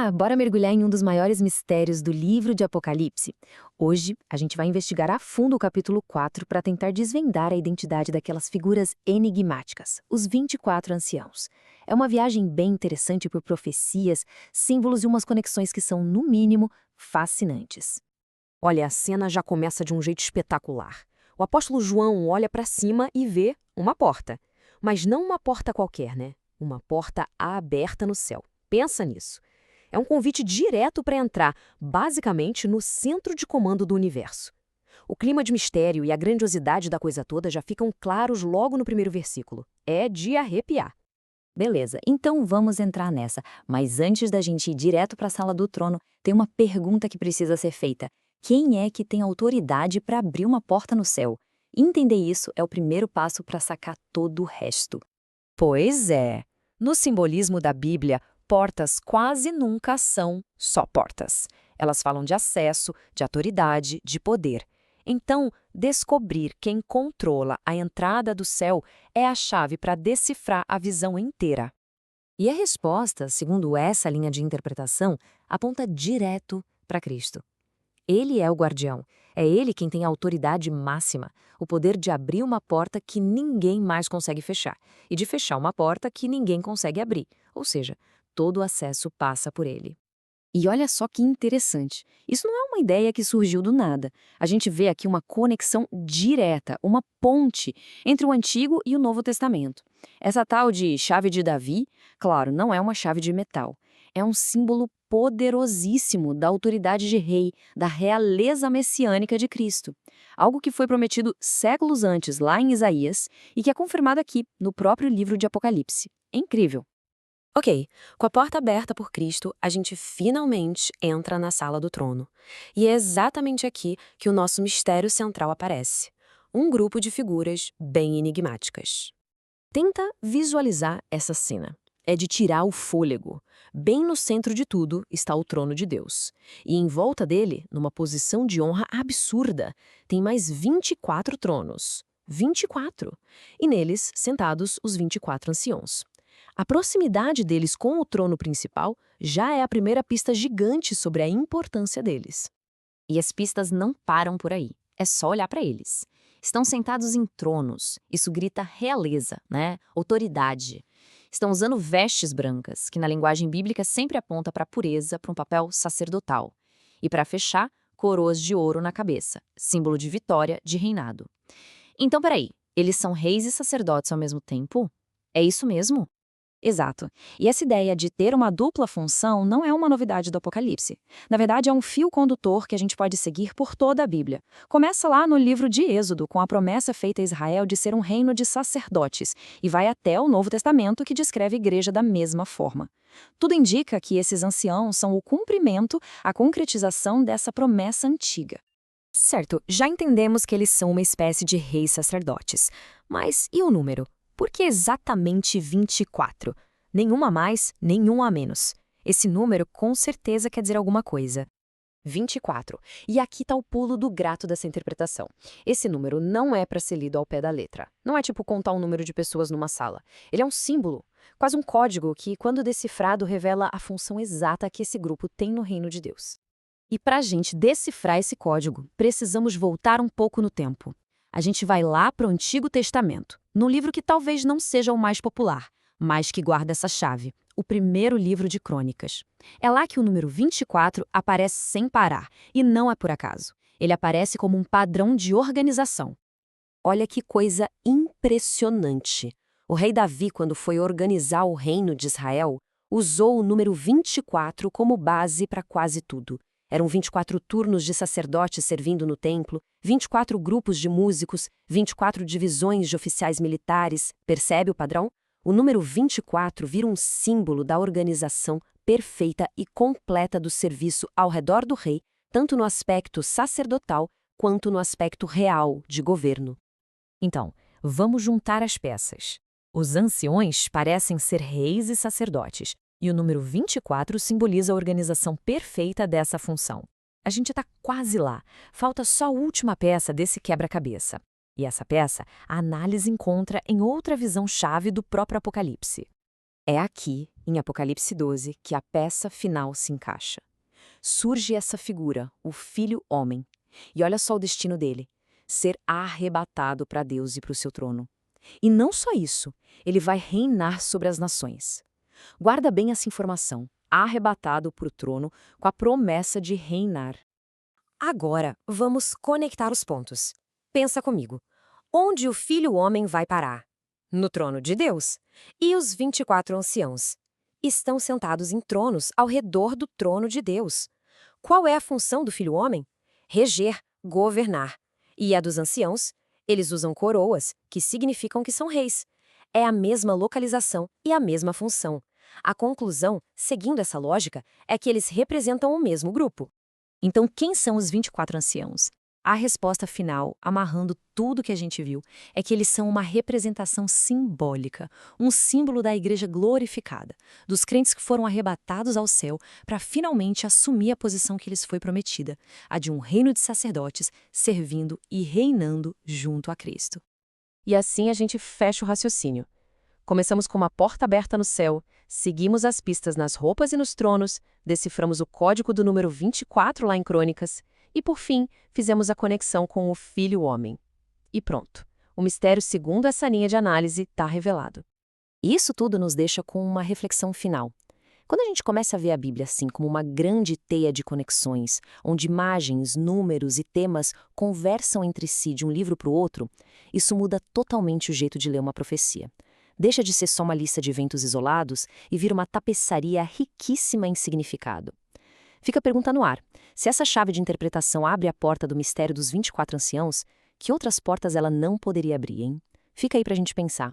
Olá, bora mergulhar em um dos maiores mistérios do livro de Apocalipse. Hoje, a gente vai investigar a fundo o capítulo 4 para tentar desvendar a identidade daquelas figuras enigmáticas, os 24 anciãos. É uma viagem bem interessante por profecias, símbolos e umas conexões que são, no mínimo, fascinantes. Olha, a cena já começa de um jeito espetacular. O apóstolo João olha para cima e vê uma porta. Mas não uma porta qualquer, né? Uma porta aberta no céu. Pensa nisso. É um convite direto para entrar, basicamente, no centro de comando do universo. O clima de mistério e a grandiosidade da coisa toda já ficam claros logo no primeiro versículo. É de arrepiar. Beleza, então vamos entrar nessa. Mas antes da gente ir direto para a sala do trono, tem uma pergunta que precisa ser feita. Quem é que tem autoridade para abrir uma porta no céu? Entender isso é o primeiro passo para sacar todo o resto. Pois é. No simbolismo da Bíblia, portas quase nunca são só portas. Elas falam de acesso, de autoridade, de poder. Então, descobrir quem controla a entrada do céu é a chave para decifrar a visão inteira. E a resposta, segundo essa linha de interpretação, aponta direto para Cristo. Ele é o guardião. É ele quem tem a autoridade máxima, o poder de abrir uma porta que ninguém mais consegue fechar, e de fechar uma porta que ninguém consegue abrir, ou seja, todo o acesso passa por ele. E olha só que interessante, isso não é uma ideia que surgiu do nada. A gente vê aqui uma conexão direta, uma ponte entre o Antigo e o Novo Testamento. Essa tal de chave de Davi, claro, não é uma chave de metal. É um símbolo poderosíssimo da autoridade de rei, da realeza messiânica de Cristo. Algo que foi prometido séculos antes, lá em Isaías, e que é confirmado aqui, no próprio livro de Apocalipse. É incrível. Ok, com a porta aberta por Cristo, a gente finalmente entra na sala do trono. E é exatamente aqui que o nosso mistério central aparece. Um grupo de figuras bem enigmáticas. Tenta visualizar essa cena. É de tirar o fôlego. Bem no centro de tudo está o trono de Deus. E em volta dele, numa posição de honra absurda, tem mais 24 tronos. 24! E neles, sentados, os 24 anciãos. A proximidade deles com o trono principal já é a primeira pista gigante sobre a importância deles. E as pistas não param por aí. É só olhar para eles. Estão sentados em tronos. Isso grita realeza, né? Autoridade. Estão usando vestes brancas, que na linguagem bíblica sempre aponta para a pureza, para um papel sacerdotal. E para fechar, coroas de ouro na cabeça, símbolo de vitória, de reinado. Então, peraí, eles são reis e sacerdotes ao mesmo tempo? É isso mesmo? Exato. E essa ideia de ter uma dupla função não é uma novidade do Apocalipse. Na verdade, é um fio condutor que a gente pode seguir por toda a Bíblia. Começa lá no livro de Êxodo, com a promessa feita a Israel de ser um reino de sacerdotes, e vai até o Novo Testamento, que descreve a igreja da mesma forma. Tudo indica que esses anciãos são o cumprimento, a concretização dessa promessa antiga. Certo, já entendemos que eles são uma espécie de reis sacerdotes. Mas e o número? Por que exatamente 24? Nenhum a mais, nenhum a menos. Esse número com certeza quer dizer alguma coisa. 24. E aqui está o pulo do gato dessa interpretação. Esse número não é para ser lido ao pé da letra. Não é tipo contar um número de pessoas numa sala. Ele é um símbolo, quase um código que, quando decifrado, revela a função exata que esse grupo tem no reino de Deus. E para a gente decifrar esse código, precisamos voltar um pouco no tempo. A gente vai lá para o Antigo Testamento, num livro que talvez não seja o mais popular, mas que guarda essa chave, o primeiro livro de Crônicas. É lá que o número 24 aparece sem parar, e não é por acaso. Ele aparece como um padrão de organização. Olha que coisa impressionante! O rei Davi, quando foi organizar o reino de Israel, usou o número 24 como base para quase tudo. Eram 24 turnos de sacerdotes servindo no templo, 24 grupos de músicos, 24 divisões de oficiais militares. Percebe o padrão? O número 24 vira um símbolo da organização perfeita e completa do serviço ao redor do rei, tanto no aspecto sacerdotal quanto no aspecto real de governo. Então, vamos juntar as peças. Os anciões parecem ser reis e sacerdotes, e o número 24 simboliza a organização perfeita dessa função. A gente está quase lá. Falta só a última peça desse quebra-cabeça. E essa peça, a análise encontra em outra visão-chave do próprio Apocalipse. É aqui, em Apocalipse 12, que a peça final se encaixa. Surge essa figura, o Filho-Homem. E olha só o destino dele: ser arrebatado para Deus e para o seu trono. E não só isso, ele vai reinar sobre as nações. Guarda bem essa informação: arrebatado para o trono com a promessa de reinar. Agora, vamos conectar os pontos. Pensa comigo. Onde o Filho-Homem vai parar? No trono de Deus. E os 24 anciãos? Estão sentados em tronos ao redor do trono de Deus. Qual é a função do Filho-Homem? Reger, governar. E a dos anciãos? Eles usam coroas, que significam que são reis. É a mesma localização e a mesma função. A conclusão, seguindo essa lógica, é que eles representam o mesmo grupo. Então, quem são os 24 anciãos? A resposta final, amarrando tudo que a gente viu, é que eles são uma representação simbólica, um símbolo da igreja glorificada, dos crentes que foram arrebatados ao céu para finalmente assumir a posição que lhes foi prometida, a de um reino de sacerdotes servindo e reinando junto a Cristo. E assim a gente fecha o raciocínio. Começamos com uma porta aberta no céu, seguimos as pistas nas roupas e nos tronos, deciframos o código do número 24 lá em Crônicas, e por fim, fizemos a conexão com o Filho-Homem. E pronto, o mistério segundo essa linha de análise está revelado. Isso tudo nos deixa com uma reflexão final. Quando a gente começa a ver a Bíblia assim como uma grande teia de conexões, onde imagens, números e temas conversam entre si de um livro para o outro, isso muda totalmente o jeito de ler uma profecia. Deixa de ser só uma lista de eventos isolados e vira uma tapeçaria riquíssima em significado. Fica a pergunta no ar: se essa chave de interpretação abre a porta do mistério dos 24 anciãos, que outras portas ela não poderia abrir, hein? Fica aí pra gente pensar.